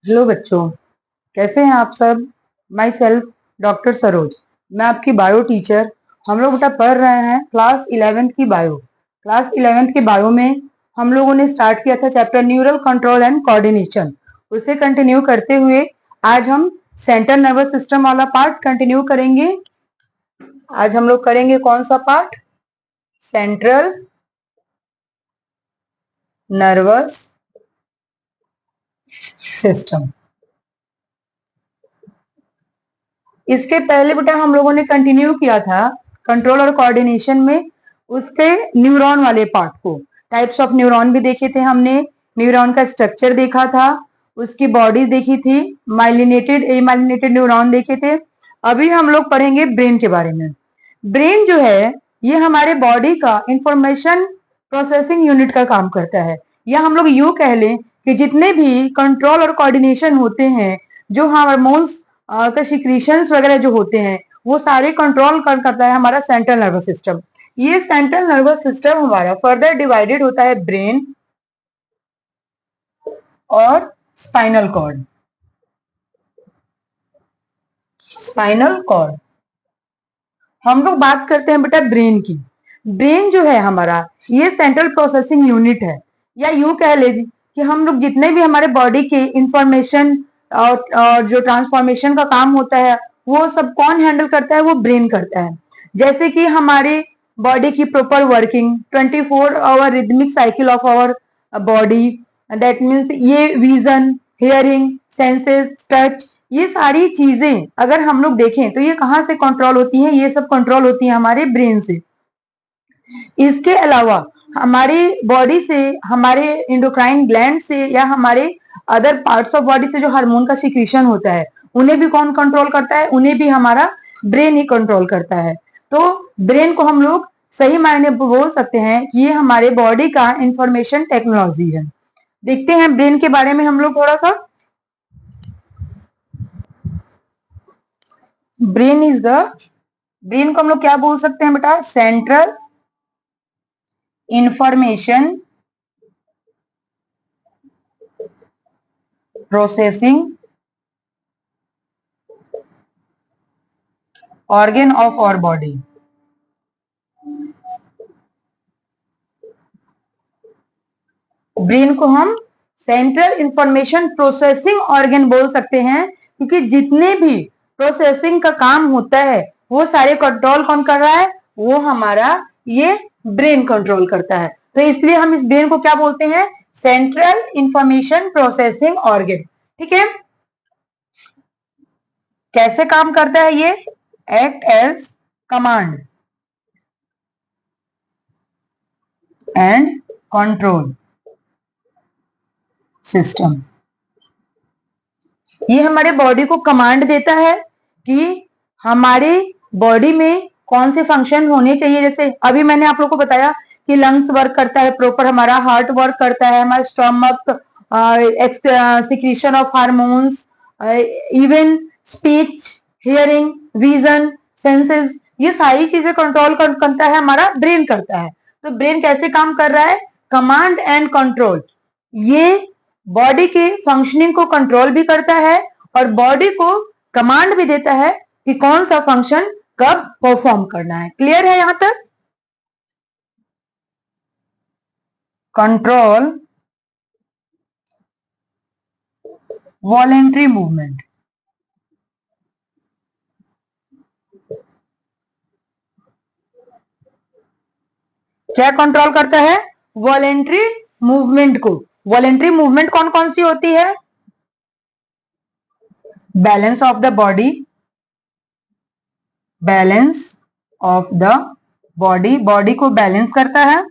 Hello बच्चों, कैसे हैं आप सब। माई सेल्फ डॉक्टर सरोज, मैं आपकी बायो टीचर। हम लोग बेटा पढ़ रहे हैं क्लास 11th की बायो। क्लास 11th की बायो में हम लोगों ने स्टार्ट किया था chapter neural control and coordination. उसे कंटिन्यू करते हुए आज हम सेंट्रल नर्वस सिस्टम वाला पार्ट कंटिन्यू करेंगे। आज हम लोग करेंगे कौन सा पार्ट? Central nervous system. इसके पहले बेटा हम लोगों ने कंटिन्यू किया था कंट्रोल और कोऑर्डिनेशन में उसके न्यूरॉन वाले पार्ट को। टाइप्स ऑफ न्यूरॉन भी देखे थे हमने, न्यूरॉन का स्ट्रक्चर देखा था, उसकी बॉडी देखी थी, माइलिनेटेड एमाइलिनेटेड न्यूरॉन देखे थे। अभी हम लोग पढ़ेंगे ब्रेन के बारे में। ब्रेन जो है ये हमारे बॉडी का इंफॉर्मेशन प्रोसेसिंग यूनिट का काम करता है, या हम लोग यूं कह लें कि जितने भी कंट्रोल और कोऑर्डिनेशन होते हैं, जो हार्मोन्स का सिक्रीशंस वगैरह जो होते हैं, वो सारे कंट्रोल करता है हमारा सेंट्रल नर्वस सिस्टम। ये सेंट्रल नर्वस सिस्टम हमारा फर्दर डिवाइडेड होता है ब्रेन और स्पाइनल कॉर्ड। स्पाइनल कॉर्ड हम लोग बात करते हैं बेटा ब्रेन की। ब्रेन जो है हमारा ये सेंट्रल प्रोसेसिंग यूनिट है, या यूं कह लीजिए कि हम लोग जितने भी हमारे बॉडी के इंफॉर्मेशन और जो ट्रांसफॉर्मेशन का काम होता है वो सब कौन हैंडल करता है? वो ब्रेन करता है। जैसे कि हमारे बॉडी की proper working 24 hour rhythmic cycle of our body, that means ये विजन, हियरिंग, सेंसेस, टच, ये सारी चीजें अगर हम लोग देखें तो ये कहाँ से कंट्रोल होती हैं? ये सब कंट्रोल होती है हमारे ब्रेन से। इसके अलावा हमारी बॉडी से, हमारे इंडोक्राइन ग्लैंड से, या हमारे अदर पार्ट्स ऑफ बॉडी से जो हार्मोन का सिक्रीशन होता है उन्हें भी कौन कंट्रोल करता है? उन्हें भी हमारा ब्रेन ही कंट्रोल करता है। तो ब्रेन को हम लोग सही मायने बोल सकते हैं कि ये हमारे बॉडी का इंफॉर्मेशन टेक्नोलॉजी है। देखते हैं ब्रेन के बारे में हम लोग थोड़ा सा। ब्रेन इज द, ब्रेन को हम लोग क्या बोल सकते हैं बेटा? Central information processing organ of our body. Brain को हम सेंट्रल इंफॉर्मेशन प्रोसेसिंग ऑर्गन बोल सकते हैं, क्योंकि जितने भी प्रोसेसिंग का काम होता है वो सारे कंट्रोल कौन कर रहा है? वो हमारा ये ब्रेन कंट्रोल करता है। तो इसलिए हम इस ब्रेन को क्या बोलते हैं? Central information processing organ. ठीक है। कैसे काम करता है ये? Act as command and control system. ये हमारे बॉडी को कमांड देता है कि हमारे बॉडी में कौन से फंक्शन होने चाहिए। जैसे अभी मैंने आप लोग को बताया कि लंग्स वर्क करता है प्रॉपर, हमारा हार्ट वर्क करता है, हमारा stomach, secretion of hormones, even speech, hearing, vision, senses, ये सारी चीजें कंट्रोल करता है हमारा ब्रेन करता है। तो ब्रेन कैसे काम कर रहा है? Command and control. ये बॉडी के फंक्शनिंग को कंट्रोल भी करता है और बॉडी को कमांड भी देता है कि कौन सा फंक्शन कब परफॉर्म करना है। क्लियर है यहां तक? Control voluntary movement. क्या कंट्रोल करता है? वॉलेंट्री मूवमेंट को। वॉलेंट्री मूवमेंट कौन कौन सी होती है? Balance of the body, balance of the body, body को बैलेंस करता है।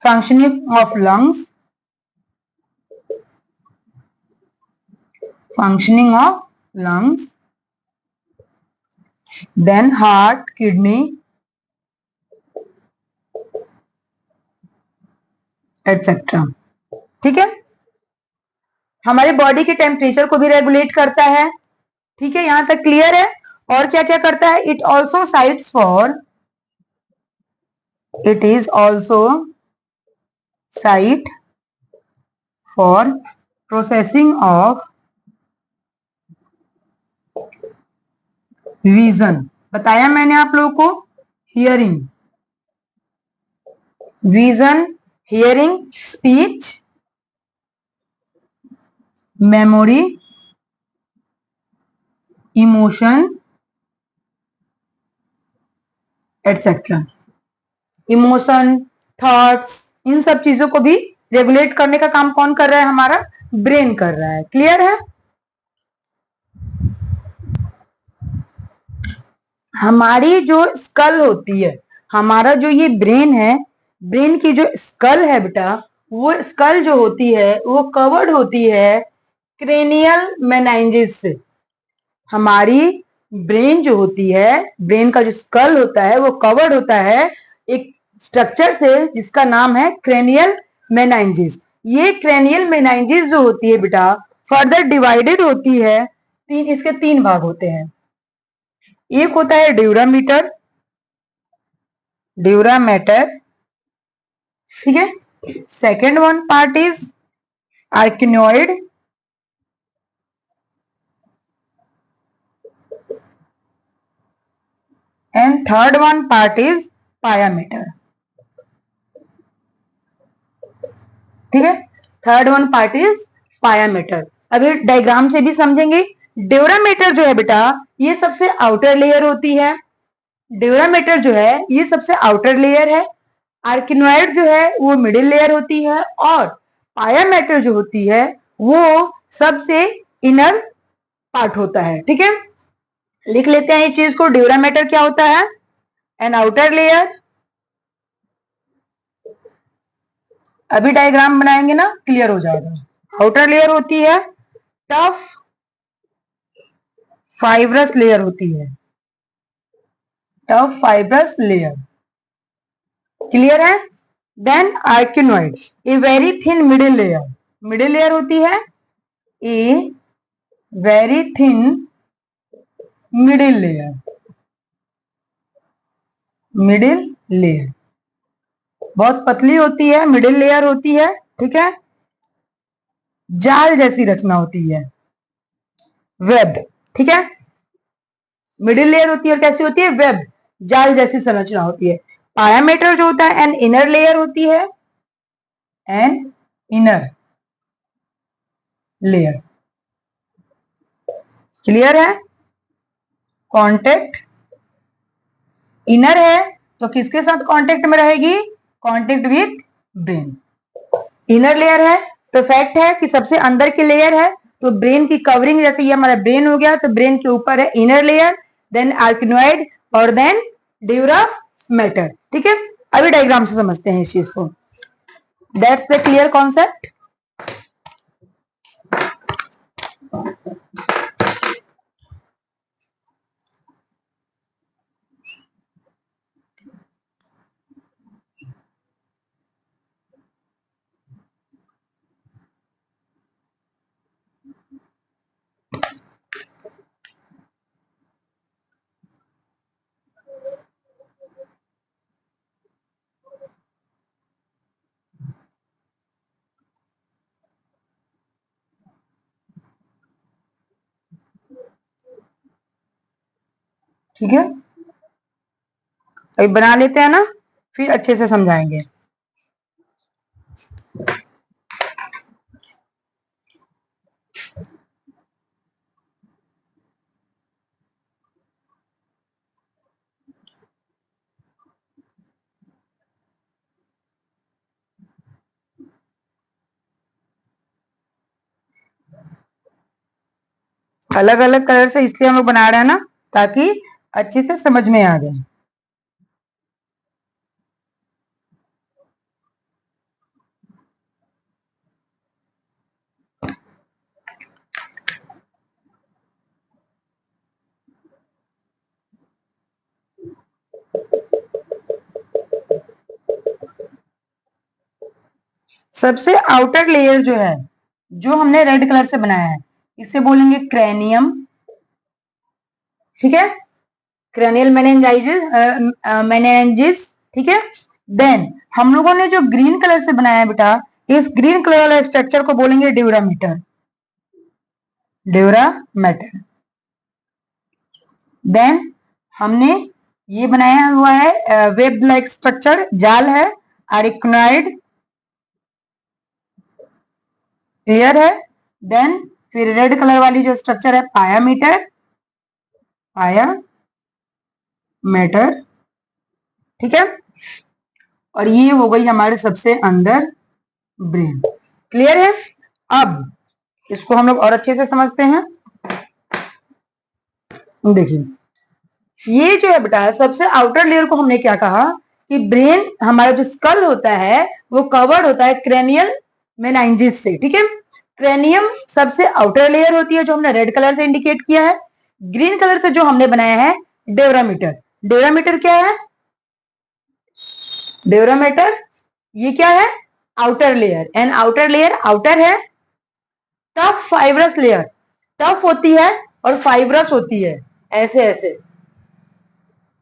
Functioning of lungs, functioning of lungs, then heart, kidney, etcetera. ठीक है। हमारे बॉडी के टेम्परेचर को भी रेगुलेट करता है। ठीक है, यहां तक क्लियर है? और क्या क्या करता है? It also sites for, it is also site for processing of vision, बताया मैंने आप लोगों को। Hearing, vision, hearing, speech, memory, emotion etcetera. Emotion, thoughts, इन सब चीजों को भी रेगुलेट करने का काम कौन कर रहा है? हमारा ब्रेन कर रहा है। क्लियर है? हमारी जो स्कल होती है, हमारा जो ये ब्रेन है, ब्रेन की जो स्कल है बेटा, वो स्कल जो होती है वो कवर्ड होती है क्रेनियल मेनाइंजिस से। हमारी ब्रेन जो होती है, ब्रेन का जो स्कल होता है वो कवर्ड होता है एक स्ट्रक्चर से जिसका नाम है क्रेनियल मेनाइंजिस। ये क्रेनियल मेनाइंजिस जो होती है बेटा फर्दर डिवाइडेड होती है इसके तीन भाग होते हैं। एक होता है ड्यूरामीटर, ड्यूरामेटर, ठीक है। Second one part is arachnoid, and third one part is pia mater, ठीक है। Third one part is pia mater. अभी डायग्राम से भी समझेंगे। ड्यूरामीटर जो है बेटा ये सबसे आउटर लेयर होती है। ड्यूरामीटर जो है ये सबसे आउटर लेयर है। आर्किनोइड जो है वो मिडिल लेयर होती है और पायामीटर जो होती है वो सबसे इनर पार्ट होता है, ठीक है। लिख लेते हैं इस चीज को। ड्यूरामीटर क्या होता है? An outer layer. अभी डायग्राम बनाएंगे ना, क्लियर हो जाएगा। आउटर लेयर होती है टफ फाइब्रस लेयर होती है, टफ फाइब्रस लेयर। क्लियर है? Then arachnoid, a very thin middle layer. Middle layer होती है a very thin middle layer, middle layer बहुत पतली होती है, मिडिल लेयर होती है, ठीक है। जाल जैसी रचना होती है, वेब, ठीक है। मिडिल लेयर होती है और कैसी होती है? वेब, जाल जैसी संरचना होती है। पायामीटर जो होता है एन इनर लेयर होती है, एन इनर लेयर। क्लियर है? कांटेक्ट इनर है तो किसके साथ कांटेक्ट में रहेगी? Contact with brain. Inner layer है तो फैक्ट है कि सबसे अंदर की लेयर है, तो ब्रेन की कवरिंग, जैसे ये हमारा ब्रेन हो गया तो ब्रेन के ऊपर है इनर लेयर, देन आर्किनोइड और देन ड्यूरा मैटर, ठीक है। अभी डायग्राम से समझते हैं इस चीज को। That's the clear concept. ठीक है, अभी बना लेते हैं ना, फिर अच्छे से समझाएंगे। अलग अलग कलर से इसलिए हम लोग बना रहे हैं ना, ताकि अच्छे से समझ में आ जाए। सबसे आउटर लेयर जो है, जो हमने रेड कलर से बनाया है, इसे बोलेंगे क्रेनियम, ठीक है। क्रेनियल मेनेंजाइजिस, मेनेंजिस, ठीक है। देन हम लोगों ने जो ग्रीन कलर से बनाया है बेटा, इस ग्रीन कलर वाले स्ट्रक्चर को बोलेंगे ड्यूरामीटर, ड्यूरामीटर। देन हमने ये बनाया हुआ है वेब लाइक स्ट्रक्चर, जाल है, आर्कनॉइड, क्लियर है। देन फिर रेड कलर वाली जो स्ट्रक्चर है पायामीटर, पायामीटर, ठीक है। और ये हो गई हमारे सबसे अंदर ब्रेन, क्लियर है। अब इसको हम लोग और अच्छे से समझते हैं। देखिए ये जो है बेटा सबसे आउटर लेयर को हमने क्या कहा कि ब्रेन, हमारा जो स्कल होता है वो कवर्ड होता है क्रेनियल मेनाइंजिस से, ठीक है। क्रेनियम सबसे आउटर लेयर होती है जो हमने रेड कलर से इंडिकेट किया है। ग्रीन कलर से जो हमने बनाया है ड्यूरामीटर, ड्यूरामीटर क्या है, ड्यूरामीटर ये क्या है, outer layer, and outer layer outer है। टफ फाइब्रस लेयर, टफ होती है और फाइब्रस होती है, ऐसे ऐसे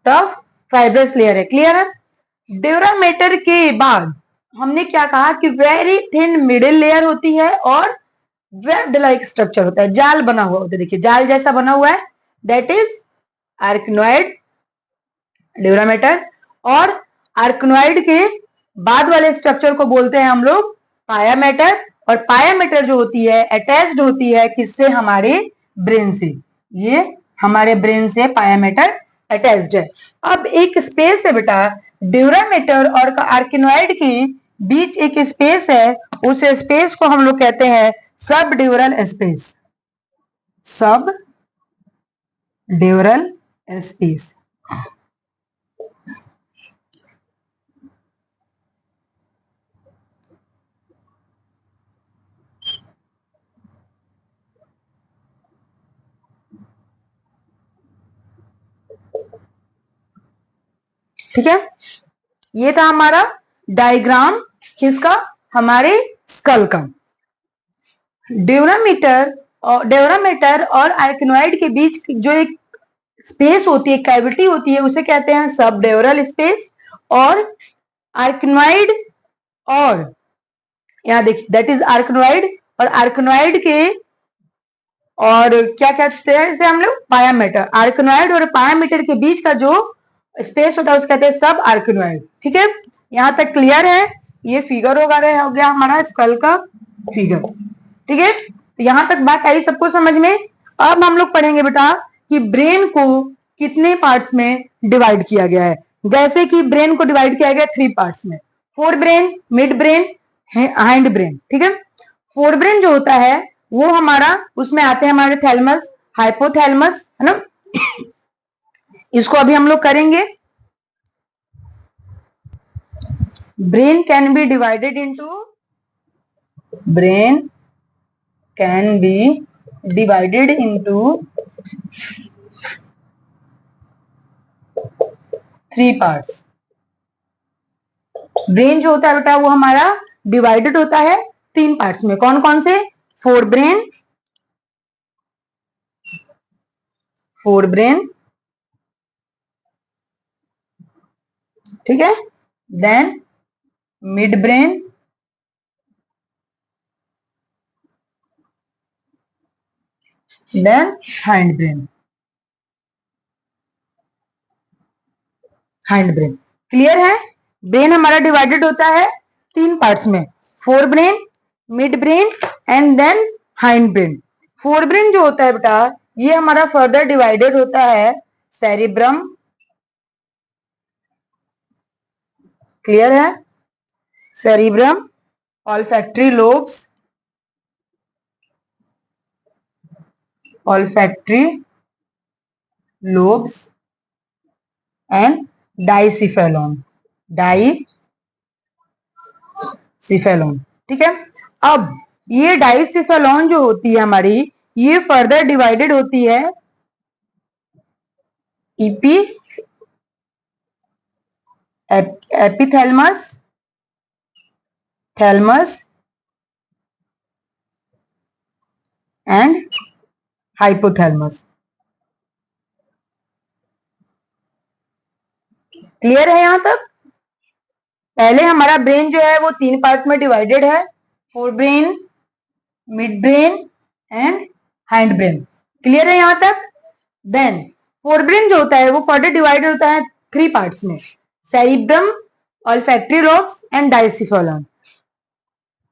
टफ फाइब्रस लेयर है, क्लियर है। ड्यूरामीटर के बाद हमने क्या कहा कि वेरी थिन मिडिल लेयर होती है और वेब्ड लाइक स्ट्रक्चर होता है, जाल बना हुआ होता है, देखिए जाल जैसा बना हुआ है, दैट इज आर्कनॉइड ड्यूरामीटर। और आर्कनॉइड के बाद वाले स्ट्रक्चर को बोलते हैं हम लोग पायामीटर। और पायामीटर जो होती है अटैच्ड होती है किससे, हमारे ब्रेन से, ये हमारे ब्रेन से पायामीटर अटैच्ड है। अब एक स्पेस है बेटा ड्यूरामीटर और आर्कनॉइड के बीच, एक स्पेस है, उस स्पेस को हम लोग कहते हैं सब ड्यूरल स्पेस, सब ड्यूरल स्पेस। ठीक है, ये था हमारा डायग्राम किसका, हमारे स्कल का। ड्यूरामीटर और आर्कनॉइड के बीच जो एक स्पेस होती है, कैविटी होती है, उसे कहते हैं सब ड्यूरल स्पेस। और आर्कनॉइड और यहाँ देखिए दैट इज आर्कनॉइड, और आर्कनॉइड के और क्या कहते हैं इसे हम लोग पायामीटर, आर्कनॉइड और पायामीटर के बीच का जो स्पेस होता है उसे कहते हैं सब आर्कनॉइड, ठीक है। यहाँ तक क्लियर है, ये फिगर वगैरह हो गया हमारा स्कल का फिगर, ठीक है। तो यहाँ तक बात आई सबको समझ में। अब हम लोग पढ़ेंगे बेटा कि ब्रेन को कितने पार्ट्स में डिवाइड किया गया है। जैसे कि ब्रेन को डिवाइड किया गया 3 पार्ट्स में, fore brain, mid brain, hind brain, ठीक है। फोर ब्रेन जो होता है वो हमारा, उसमें आते हैं हमारे थैलमस, हाइपोथैलमस, है ना। इसको अभी हम लोग करेंगे। Brain can be divided into, brain can be divided into 3 parts. Brain जो होता है बेटा वो हमारा डिवाइडेड होता है 3 पार्ट्स में, कौन कौन से, फोर ब्रेन, फोर ब्रेन, ठीक है, then mid brain, then hind brain, hind brain, clear है। ब्रेन हमारा डिवाइडेड होता है 3 पार्ट्स में, fore brain, mid brain and then hind brain. Fore brain जो होता है बेटा ये हमारा फर्दर डिवाइडेड होता है सेरिब्रम, क्लियर है, cerebrum, olfactory lobes, olfactory lobes and डाइसिफेलॉन, डाइसिफेलॉन, ठीक है। अब ये डाइसिफेलॉन जो होती है हमारी, ये फर्दर डिवाइडेड होती है epi, epithalamus, thalamus and hypothalamus, clear है। यहां तक पहले हमारा ब्रेन जो है वो 3 पार्ट में डिवाइडेड है, four brain, mid brain and hind brain. Clear है यहां तक? देन फोर ब्रेन जो होता है वो फर्दर डिवाइड होता है थ्री पार्ट्स में, सेरिब्रम, ऑल्फैक्टरी लॉब्स एंड डायसिफेलॉन।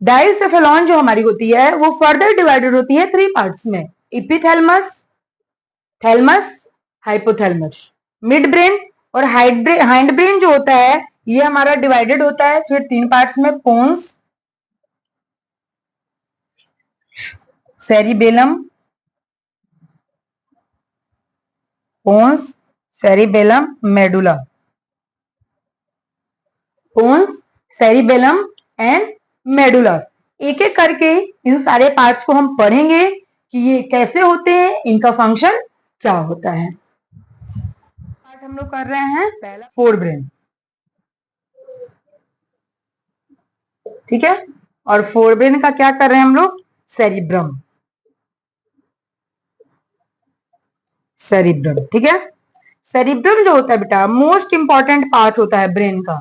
डायसिफेलॉन जो हमारी होती है वो फर्दर डिवाइडेड होती है थ्री पार्ट्स में, epithalamus, thalamus, hypothalamus. Mid brain और हाइंड ब्रेन जो होता है ये हमारा डिवाइडेड होता है फिर तीन पार्ट्स में, pons, cerebellum, pons, cerebellum, medulla. Pons, cerebellum and medulla. एक एक करके इन सारे पार्ट्स को हम पढ़ेंगे कि ये कैसे होते हैं, इनका फंक्शन क्या होता है। पार्ट हम लोग कर रहे हैं पहला फोर ब्रेन, ठीक है, और फोर ब्रेन का क्या कर रहे हैं हम लोग, सेरिब्रम, सेरिब्रम, ठीक है। सेरिब्रम जो होता है बेटा मोस्ट इंपॉर्टेंट पार्ट होता है ब्रेन का।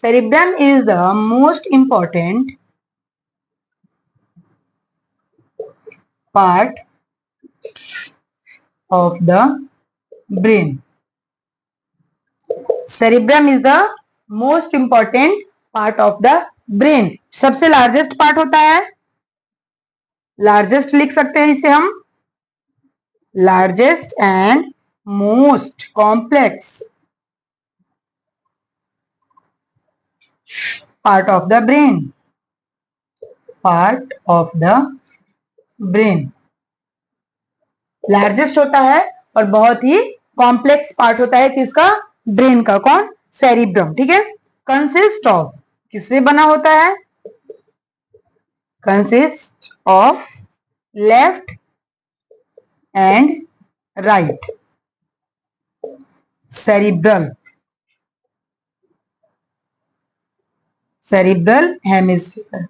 Cerebrum is the most important part of the brain. Cerebrum is the most important part of the brain. सबसे लार्जेस्ट पार्ट होता है, लार्जेस्ट लिख सकते हैं इसे हम, largest and most complex part of the brain, part of the brain. Largest होता है और बहुत ही कॉम्प्लेक्स पार्ट होता है किसका, ब्रेन का। कौन, सेरिब्रम, ठीक है। कंसिस्ट ऑफ, किससे बना होता है, consist of left and right cerebral, cerebral hemisphere.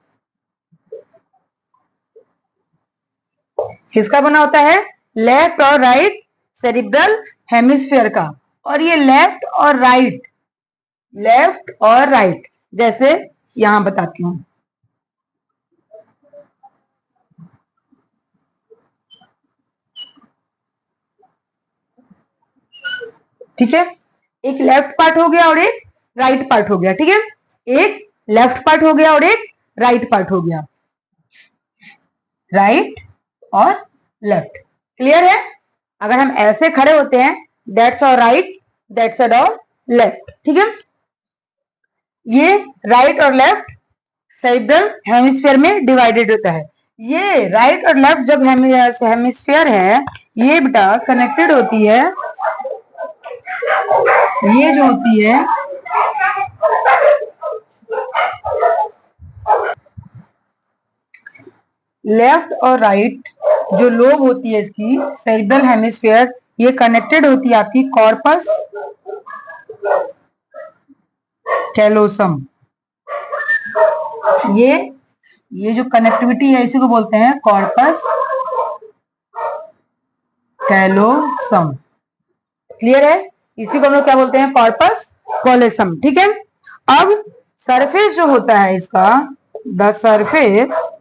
किसका बना होता है, लेफ्ट और राइट सेरिब्रल हेमिस्फीयर का। और ये लेफ्ट और राइट, लेफ्ट और राइट जैसे यहां बताती हूं, ठीक है। एक लेफ्ट पार्ट हो गया और एक राइट पार्ट हो गया, ठीक है। एक लेफ्ट पार्ट हो गया और एक राइट पार्ट हो गया, राइट और लेफ्ट। क्लियर है? अगर हम ऐसे खड़े होते हैं, दैट्स और राइट, दैट्स और लेफ्ट, ठीक है। ये राइट और लेफ्ट सेरिब्रल हेमिस्फीयर में डिवाइडेड होता है। ये राइट और लेफ्ट जब हेमिस्फीयर है ये बेटा कनेक्टेड होती है, ये जो होती है लेफ्ट और राइट जो लोब होती है इसकी सेरिब्रल हेमिस्फीयर, ये कनेक्टेड होती है आपकी कॉर्पस कैलोसम। ये जो कनेक्टिविटी है इसी को बोलते हैं कॉर्पस कैलोसम। क्लियर है? इसी को हम लोग क्या बोलते हैं, कॉर्पस कैलोसम, ठीक है। अब सरफेस जो होता है इसका, the surface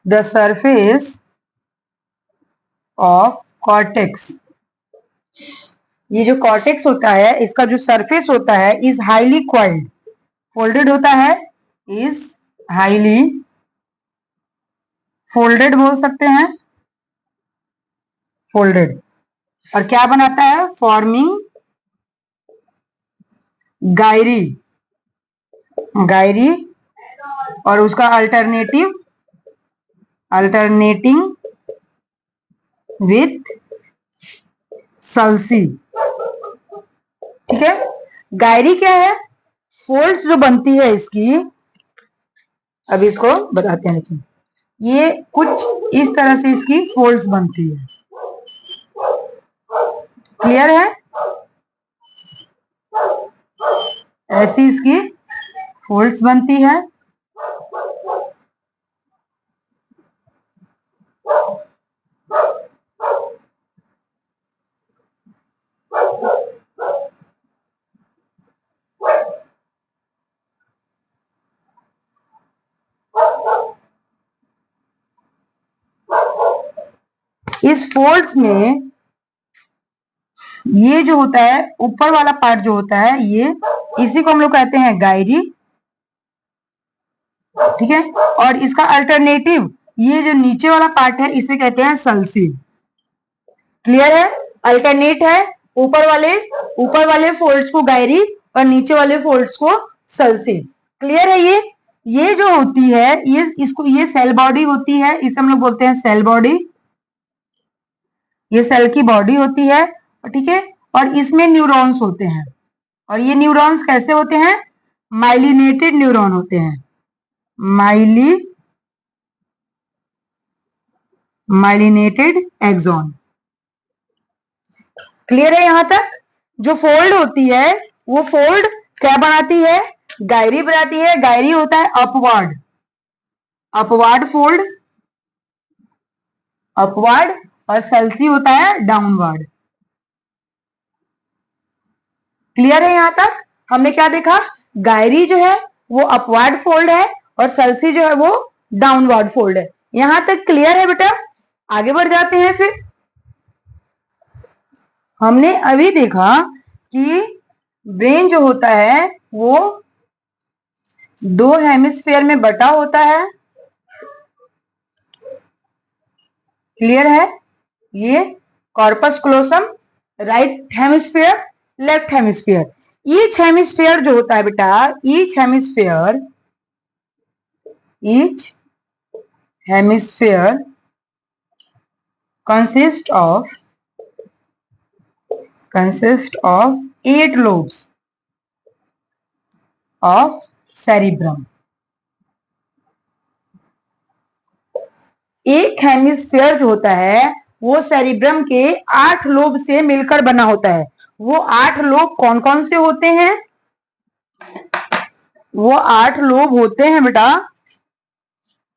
the surface of cortex, ये जो कॉर्टेक्स होता है इसका जो सरफेस होता है इज हाईली क्वाइल्ड, फोल्डेड होता है, इज हाईली फोल्डेड बोल सकते हैं, फोल्डेड। और क्या बनाता है, फॉर्मिंग गायरी, गायरी और उसका अल्टरनेटिव, अल्टरनेटिंग विथ सल्सी, ठीक है। गायरी क्या है, फोल्ड्स जो बनती है इसकी, अभी इसको बताते हैं, लेकिन ये कुछ इस तरह से इसकी फोल्ड्स बनती है। क्लियर है? ऐसी इसकी फोल्ड्स बनती है। इस फोल्ड्स में ये जो होता है ऊपर वाला पार्ट जो होता है ये, इसी को हम लोग कहते हैं गायरी, ठीक है। और इसका अल्टरनेटिव ये जो नीचे वाला पार्ट है इसे कहते हैं सल्सी। क्लियर है? अल्टरनेट है, ऊपर वाले फोल्ड्स को गायरी और नीचे वाले फोल्ड्स को सल्सी। क्लियर है? ये जो होती है ये सेल बॉडी होती है, इसे हम लोग बोलते हैं सेल बॉडी। ये सेल की बॉडी होती है, ठीक है। और इसमें न्यूरॉन्स होते हैं, और ये न्यूरॉन्स कैसे होते हैं? माइलिनेटेड न्यूरॉन होते हैं, माइलिनेटेड एक्सॉन। क्लियर है यहां तक? जो फोल्ड होती है वो फोल्ड क्या बनाती है? गायरी बनाती है। गायरी होता है अपवार्ड फोल्ड, अपवार्ड, और सल्सी होता है डाउनवर्ड। क्लियर है यहां तक? हमने क्या देखा? गायरी जो है वो अपवार्ड फोल्ड है और सल्सी जो है वो डाउनवर्ड फोल्ड है। यहां तक क्लियर है बेटा? आगे बढ़ जाते हैं। फिर हमने अभी देखा कि ब्रेन जो होता है वो दो हेमिस्फीयर में बटा होता है। क्लियर है? ये corpus callosum, right hemisphere, left hemisphere. Each hemisphere जो होता है बेटा, each hemisphere consist of 8 lobes of cerebrum। एक हेमिस्फीयर जो होता है वो सेरिब्रम के 8 लोब से मिलकर बना होता है। वो 8 लोब कौन कौन से होते हैं? वो 8 लोब होते हैं बेटा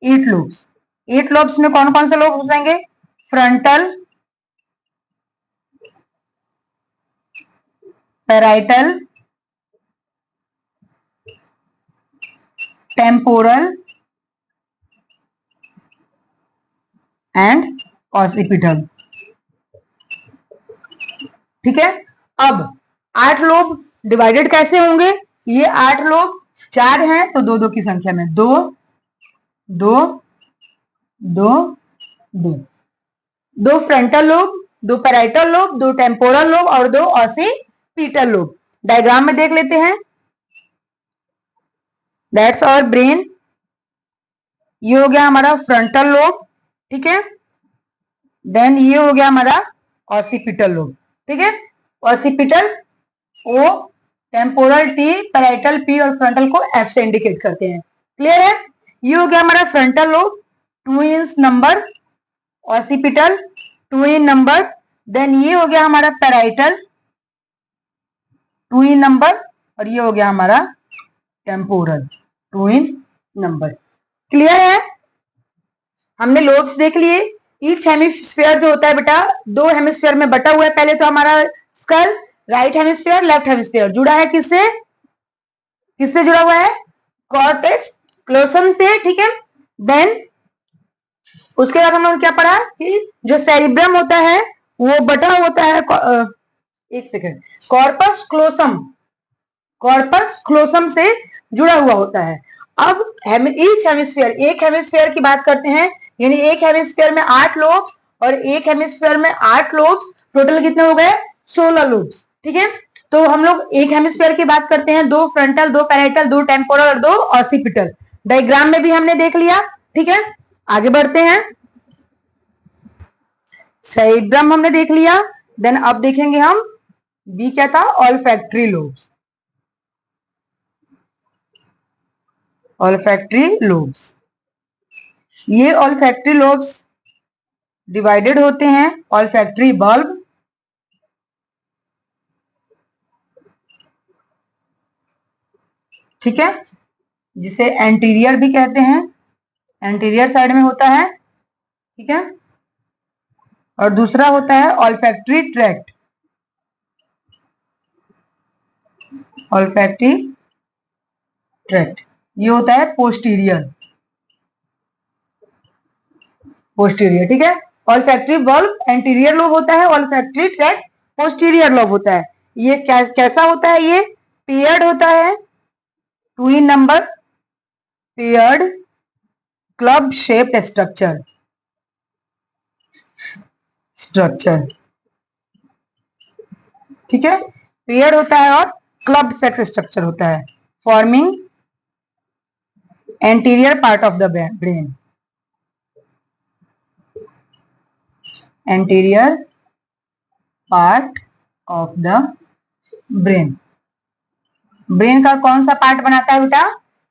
8 लोब्स। 8 लोब्स में कौन कौन से लोब हो जाएंगे? Frontal, parietal, temporal and occipital. ठीक है। अब 8 लोब डिवाइडेड कैसे होंगे? ये 8 लोब 4 हैं तो 2 2 की संख्या में 2 2 2 2, 2 frontal lobe, 2 parietal lobe, 2 temporal lobe और 2 ऑसिपिटल लोब। डायग्राम में देख लेते हैं। That's our brain. ये हो गया हमारा फ्रंटल लोब, ठीक है। देन ये हो गया हमारा ऑसिपिटल लोब, ठीक है। ऑसिपिटल ओ, टेम्पोरल टी, पैराइटल पी और फ्रंटल को एफ से इंडिकेट करते हैं। क्लियर है? ये हो गया हमारा फ्रंटल लोब, 2 इन नंबर, ऑसिपिटल 2 इन नंबर। देन ये हो गया हमारा पैराइटल 2 इन नंबर, और ये हो गया हमारा टेम्पोरल 2 इन नंबर। क्लियर है? हमने लोब्स देख लिए। ईच हेमिस्फीयर जो होता है बेटा 2 हेमिस्फीयर में बटा हुआ है। पहले तो हमारा skull right hemisphere, left hemisphere जुड़ा है किससे? किससे जुड़ा हुआ है? कॉर्टेक्स क्लोसम से, ठीक है। देन उसके बाद हम लोग क्या पढ़ा कि जो सेरिब्रम होता है वो बटा होता है, एक सेकेंड, कॉर्पस क्लोसम से जुड़ा हुआ होता है। अब ईच हेमिस्फीयर, एक हेमिस्फीयर की बात करते हैं, यानी एक हेमिस्फीयर में 8 लोब्स और एक हेमिस्फीयर में 8 लोब्स, टोटल कितने हो गए? 16 लोब्स, ठीक है। तो हम लोग एक हेमिस्फीयर की बात करते हैं, 2 फ्रंटल, 2 पैराइटल, 2 टेम्पोरल और 2 ऑसिपिटल। डायग्राम में भी हमने देख लिया, ठीक है। आगे बढ़ते हैं। सेरिब्रम हमने देख लिया। देन अब देखेंगे हम बी क्या था? Olfactory lobes. ऑल्फैक्टरी लोब्स, ये ऑल्फैक्टरी लोब्स डिवाइडेड होते हैं ऑल्फैक्टरी बल्ब, ठीक है, जिसे एंटीरियर भी कहते हैं, एंटीरियर साइड में होता है, ठीक है। और दूसरा होता है ऑल्फैक्टरी ट्रैक्ट, ऑल्फैक्टरी ट्रैक्ट ये होता है पोस्टीरियर, ठीक है। ऑल्फैक्टरी बल्ब एंटीरियर लोब होता है, ऑल्फैक्टरी ट्रैक्ट पोस्टीरियर लोब होता है। ये कैसा होता है? ये पेयर्ड होता है, 2 in number, paired club shaped structure, ठीक है, पेयर्ड होता है और क्लब सेक्स स्ट्रक्चर होता है, forming anterior part of the brain, anterior part of the brain. Brain का कौन सा पार्ट बनाता है बेटा?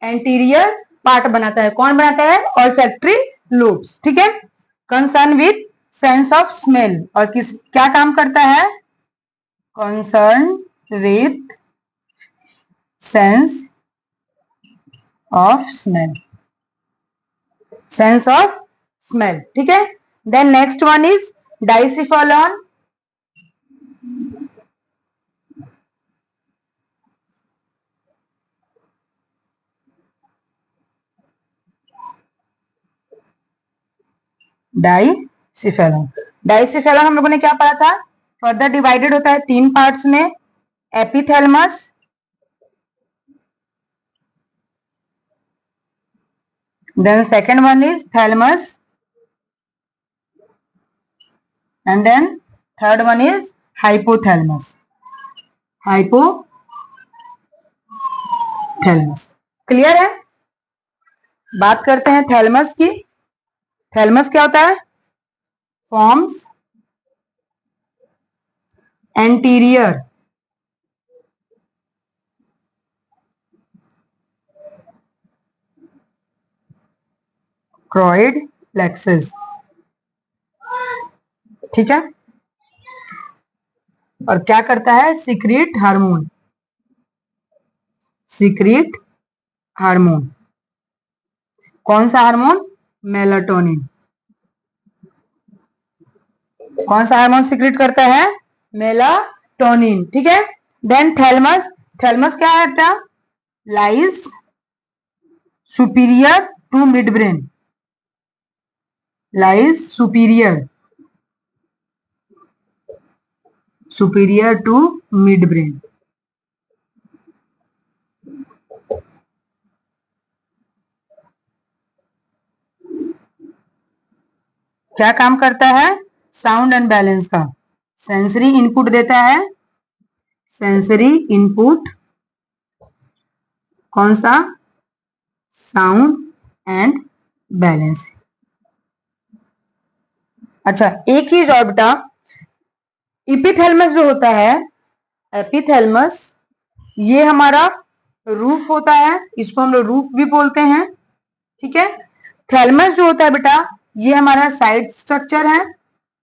एंटीरियर पार्ट बनाता है। कौन बनाता है? ऑल्फैक्टरी लोब्स, ठीक है। Concern with sense of smell, और क्या काम करता है? Concern with sense of smell, sense of smell, ठीक है। Then next one is diencephalon. Diencephalon, diencephalon हम लोगों ने क्या पढ़ा था? फर्दर डिवाइडेड होता है 3 पार्ट्स में, epithalamus, then second one is thalamus, and then third one is hypothalamus, hypothalamus. Clear है? बात करते हैं थैलेमस की। थैलेमस क्या होता है? फॉर्म्स एंटीरियर क्रोइड प्लेक्सस, ठीक है। और क्या करता है? Secret hormone, secret hormone. कौन सा हार्मोन? मेलाटोनिन। कौन सा हार्मोन सीक्रेट करता है? मेलाटोनिन, ठीक है। देन थैलेमस, थैलेमस क्या है बेटा? Lies superior to mid brain, lies superior to mid brain. क्या काम करता है? साउंड एंड बैलेंस का, सेंसरी इनपुट देता है, सेंसरी इनपुट। कौन सा? Sound and balance. अच्छा, एक चीज और बेटा, एपिथैलेमस जो होता है, एपिथैलेमस, ये हमारा रूफ होता है, इसको हम लोग रूफ भी बोलते हैं, ठीक है। थैलेमस जो होता है बेटा, ये हमारा साइड स्ट्रक्चर है,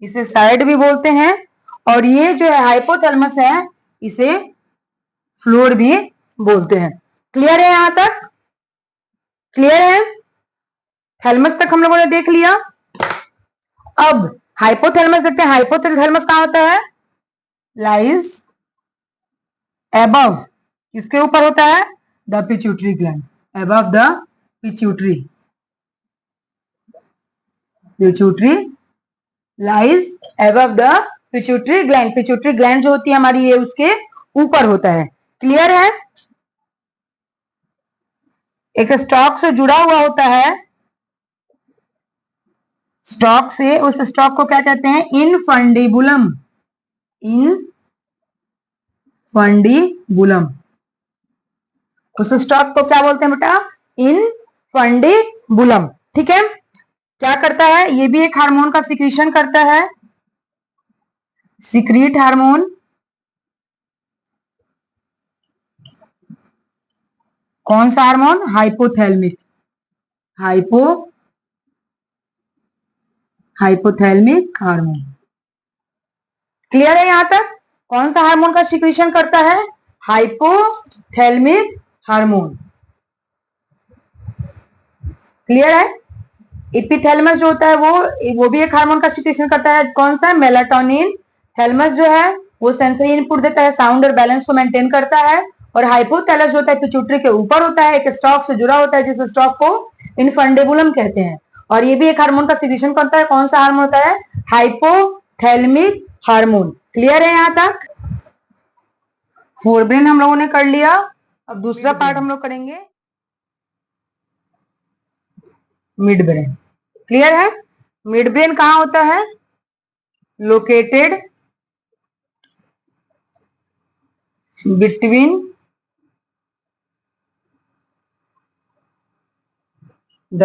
इसे साइड भी बोलते हैं। और ये जो है हाइपोथैलेमस है, इसे फ्लोर भी बोलते हैं। क्लियर है? यहां तक क्लियर है? थैलेमस तक हम लोगों ने देख लिया। अब हाइपोथैलेमस देखते हैं। हाइपोथैलेमस कहां होता है? लाइज एबव, किसके ऊपर होता है? The pituitary gland, above the pituitary, pituitary lies above the pituitary gland. Pituitary gland जो होती है हमारी, ये उसके ऊपर होता है। क्लियर है? एक स्टॉक से जुड़ा हुआ होता है, स्टॉक से, उस स्टॉक को क्या कहते हैं? Infundibulum, infundibulum. उस स्टॉक को क्या बोलते हैं बेटा? इनफंडिबुलम, ठीक है। क्या करता है? ये भी एक हार्मोन का सिक्रीशन करता है, सिक्रीट हार्मोन। कौन सा hormone? Hypothalamic, hypothalamic hormone. Clear है यहां तक? कौन सा हार्मोन का सिक्रीशन करता है? Hypothalamic hormone. क्लियर है? एपिथैलेमस जो होता है वो भी एक हार्मोन का सिक्रीशन करता है। कौन सा? मेलाटोनिन। थैलेमस जो है वो सेंसरी इनपुट देता है, साउंड और बैलेंस को मेंटेन करता है। और हाइपोथैलेमस जो होता है पिट्यूटरी के ऊपर होता है, एक स्टॉक से जुड़ा होता है, जिस स्टॉक को इनफंडिबुलम कहते हैं। और ये भी एक हार्मोन का सिक्रीशन करता है। कौन सा हार्मोन होता है? Hypothalamic hormone. क्लियर है यहां तक? फोरब्रेन हम लोगों ने कर लिया। अब दूसरा पार्ट हम लोग करेंगे मिड ब्रेन। क्लियर है? मिड ब्रेन कहां होता है? लोकेटेड बिटवीन द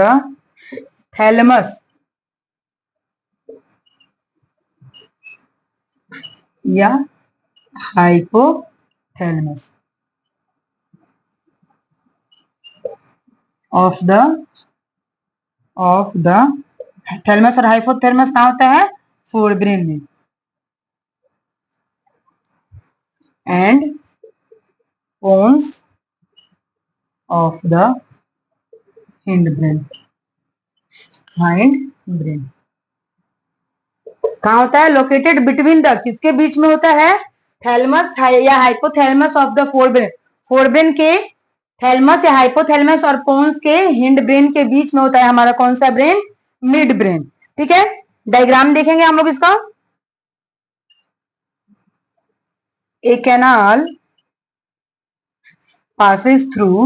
थैलेमस या हाइपोथैलेमस ऑफ द थैलेमस। और हाइपोथैलेमस कहां होता है? फोरब्रेन में। And pons of the hind brain. Hind brain कहां होता है? लोकेटेड बिटवीन द, किसके बीच में होता है? थैलेमस या hypothalamus of the forebrain. Forebrain के थैलेमस या हाइपोथैलेमस और पोन्स के हिंड ब्रेन के बीच में होता है हमारा कौन सा ब्रेन? Mid brain. ठीक है, डायग्राम देखेंगे हम लोग इसका। A canal passes through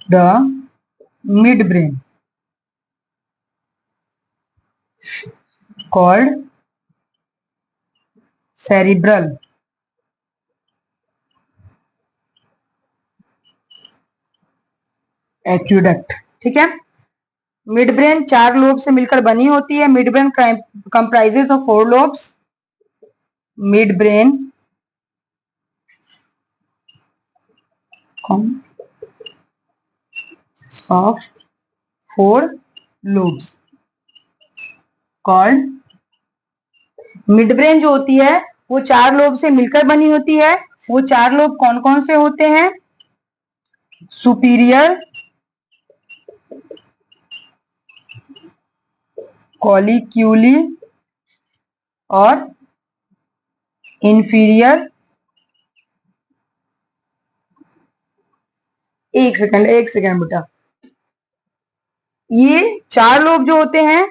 the midbrain called cerebral aqueduct. ठीक है, मिड ब्रेन 4 लोब से मिलकर बनी होती है। Mid brain comprises of 4 lobes. Mid brain of 4 lobes called. Mid brain जो होती है वो 4 लोब से मिलकर बनी होती है। वो 4 लोब कौन कौन से होते हैं? सुपीरियर कॉलिक्यूली और इंफीरियर। एक सेकंड बेटा, ये 4 लोब जो होते हैं,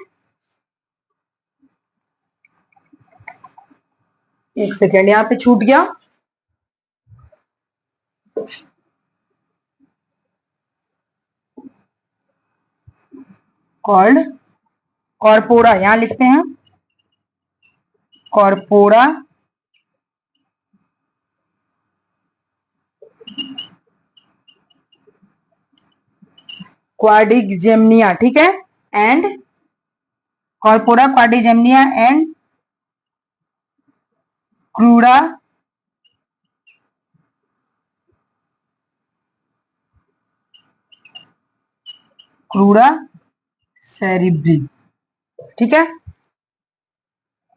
एक सेकेंड यहां पे छूट गया। कॉल्ड कॉर्पोरा, यहां लिखते हैं कॉर्पोरा क्वाड्रिजेमिनिया। ठीक है, and corpora quadrigemina and crura crura cerebri. ठीक है,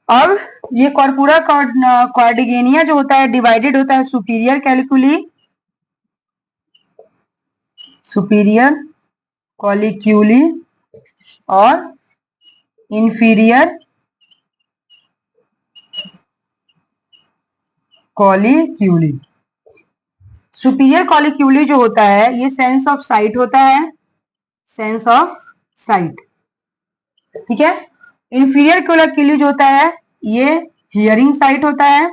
अब ये कॉर्पोरा क्वाड्रिगेनिया जो होता है डिवाइडेड होता है सुपीरियर कैलिकुली, सुपीरियर कॉलिक्यूली और इंफीरियर कॉलिक्यूली। सुपीरियर कॉलिक्यूली जो होता है ये सेंस ऑफ साइट होता है, सेंस ऑफ साइट। ठीक है, इंफीरियर कॉलिक्यूली जो होता है ये हियरिंग साइट होता है,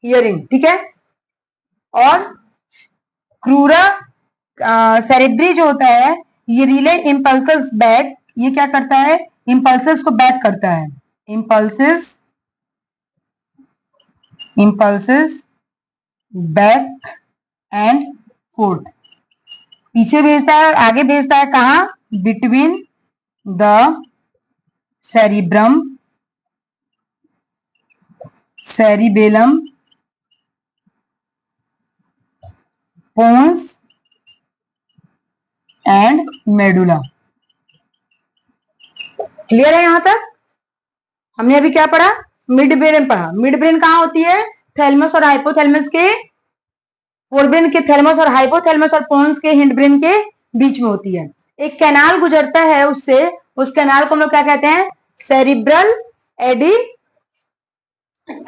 हियरिंग। ठीक है, और क्रूरा सेरेब्री जो होता है ये रिले इंपल्सेस बैक, ये क्या करता है? इंपल्सेस को बैक करता है। इंपल्सेस बैक एंड फोर्थ, पीछे भेजता है और आगे भेजता है। कहा? Between the cerebrum, cerebellum, pons and medulla. Clear है यहां तक? हमने अभी क्या पढ़ा? मिड ब्रेन पढ़ा। मिड ब्रेन कहां होती है? थैलेमस और हाइपोथैलेमस के, फोरब्रेन के थैलेमस और हाइपोथैलेमस और पोन्स के हिंड ब्रेन के बीच में होती है। एक कैनाल गुजरता है उससे, उस कैनाल को हम लोग क्या कहते हैं? सेरिब्रल एडी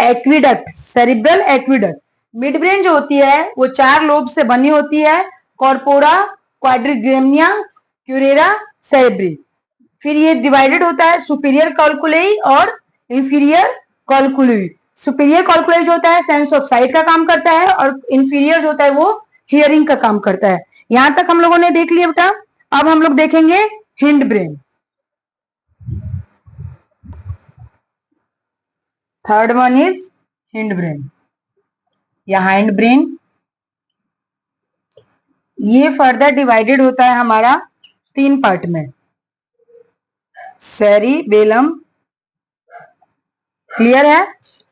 aqueduct, cerebral aqueduct. Mid brain जो होती है वो 4 लोब से बनी होती है कॉर्पोरा, क्वाड्रिग्रेमिया, क्यूरेरा, सेरेब्री। फिर ये डिवाइडेड होता है सुपीरियर कॉर्कुलेई और इंफीरियर कॉर्कुलेई। सुपीरियर कॉर्कुलेई जो होता है सेंस ऑफ साइट का काम करता है और इंफीरियर जो होता है वो हियरिंग का काम करता है। यहां तक हम लोगों ने देख लिया बेटा। अब हम लोग देखेंगे hind brain. Third one is hind brain या हाइंड ब्रेन। ये फर्दर डिवाइडेड होता है हमारा 3 पार्ट में। सेरिबेलम, क्लियर है?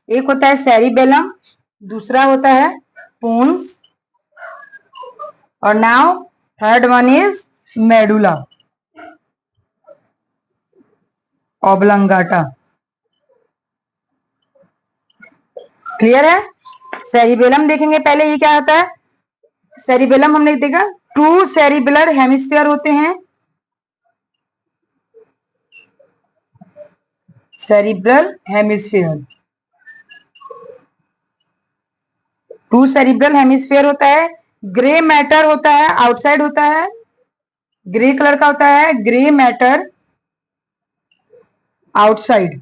एक होता है सेरिबेलम, दूसरा होता है पोन्स, और now third one is medulla oblongata. Clear है? सेरिबेलम देखेंगे पहले, ये क्या होता है? सेरिबेलम हमने देखा 2 सेरिबेलर हेमिस्फीयर होते हैं। सेरिब्रल हेमिस्फीयर, 2 सेरिब्रल हेमिस्फीयर होता है। ग्रे मैटर होता है, आउटसाइड होता है, ग्रे कलर का होता है। ग्रे मैटर आउटसाइड,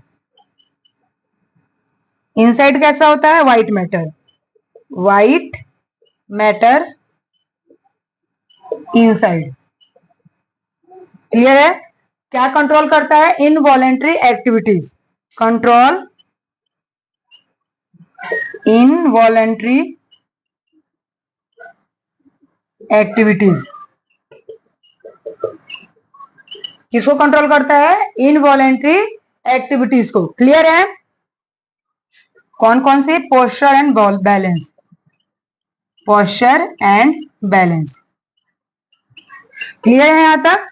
इनसाइड कैसा होता है? White matter. White matter inside. Clear है? क्या कंट्रोल करता है? Involuntary activities. Control involuntary activities. किसको कंट्रोल करता है? इनवॉलेंट्री एक्टिविटीज को। क्लियर है? कौन कौन से? Posture and balance. Posture and balance. Clear है यहां तक?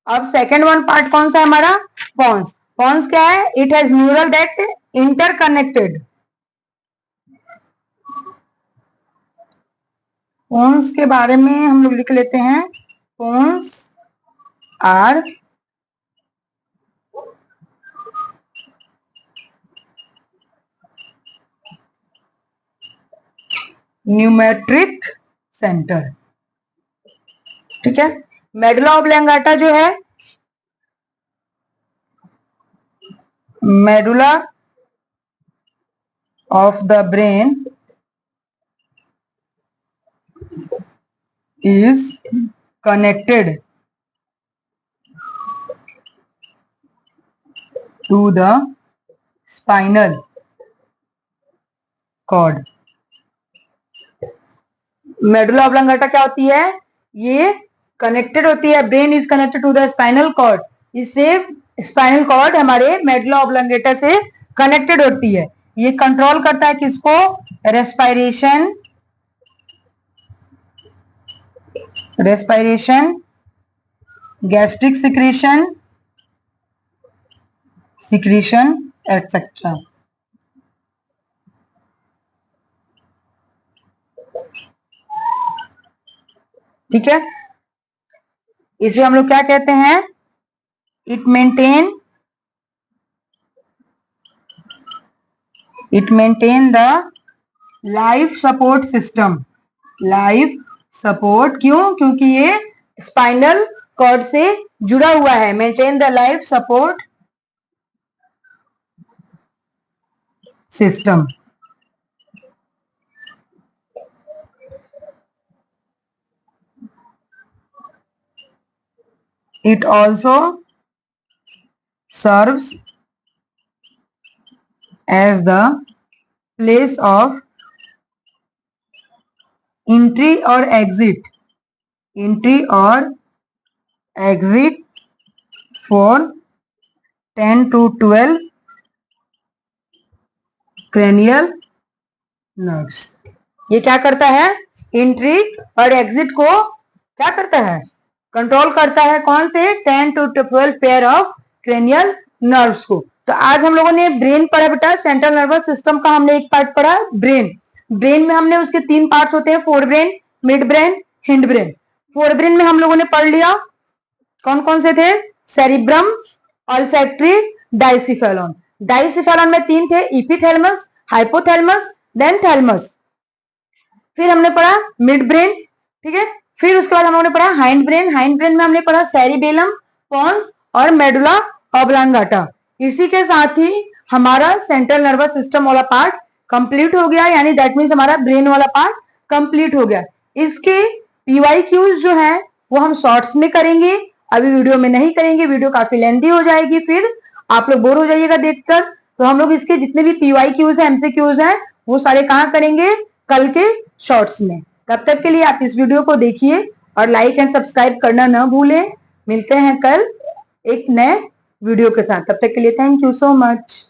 अब सेकेंड वन पार्ट कौन सा है हमारा? पॉन्स। पॉन्स क्या है? It has neural that interconnected. Pons के बारे में हम लोग लिख लेते हैं। Pons are pneumatic centre. ठीक है? मेडुला ऑब्लंगाटा जो है, medulla of the brain is connected to the spinal cord। Medulla oblongata क्या होती है? ये कनेक्टेड होती है, brain is connected to the spinal cord. इससे स्पाइनल कॉर्ड हमारे मेडुला ऑब्लंगेटा से कनेक्टेड होती है। ये कंट्रोल करता है किसको? Respiration, respiration, gastric secretion, secretion etcetera. ठीक है? इसे हम लोग क्या कहते हैं? It maintain the life support system. Life support क्यों? क्योंकि ये स्पाइनल कॉर्ड से जुड़ा हुआ है। Maintain the life support system. It also serves as the place of entry or exit for 10 to 12 cranial nerves। ये क्या करता है? एंट्री और एग्जिट को क्या करता है? कंट्रोल करता है। कौन से? 10 to 12 pair of cranial nerves को। तो आज हम लोगों ने ब्रेन पढ़ा बेटा। सेंट्रल नर्वस सिस्टम का हमने एक पार्ट पढ़ा, ब्रेन। ब्रेन में हमने उसके 3 पार्ट्स होते हैं, four brain, mid brain, hind brain. Fore brain में हम लोगों ने पढ़ लिया कौन कौन से थे? Cerebrum, olfactory, डाइसिफेलॉन। डाइसिफेलॉन में 3 थे, इपिथैलेमस, हाइपोथैलेमस, देन थैलेमस। फिर हमने पढ़ा मिड ब्रेन। ठीक है? फिर उसके बाद हम लोगों ने पढ़ा हाइंड ब्रेन। हाइंड ब्रेन में हमने पढ़ा सेरिबेलम, पोन्स और मेडुला ऑब्लांगाटा। इसी के साथ ही हमारा सेंट्रल नर्वस सिस्टम वाला पार्ट कंप्लीट हो गया, यानी दैट मीन्स हमारा ब्रेन वाला पार्ट कंप्लीट हो गया। इसके पीवाईक्यूज जो है वो हम शॉर्ट्स में करेंगे, अभी वीडियो में नहीं करेंगे, वीडियो काफी लेंथी हो जाएगी, फिर आप लोग बोर हो जाइएगा देखकर। तो हम लोग इसके जितने भी पीवाईक्यूज है, एमसीक्यूज है, वो सारे कहाँ करेंगे, कल के शॉर्ट्स में। तब तक के लिए आप इस वीडियो को देखिए और लाइक एंड सब्सक्राइब करना ना भूलें। मिलते हैं कल एक नए वीडियो के साथ, तब तक के लिए थैंक यू सो मच।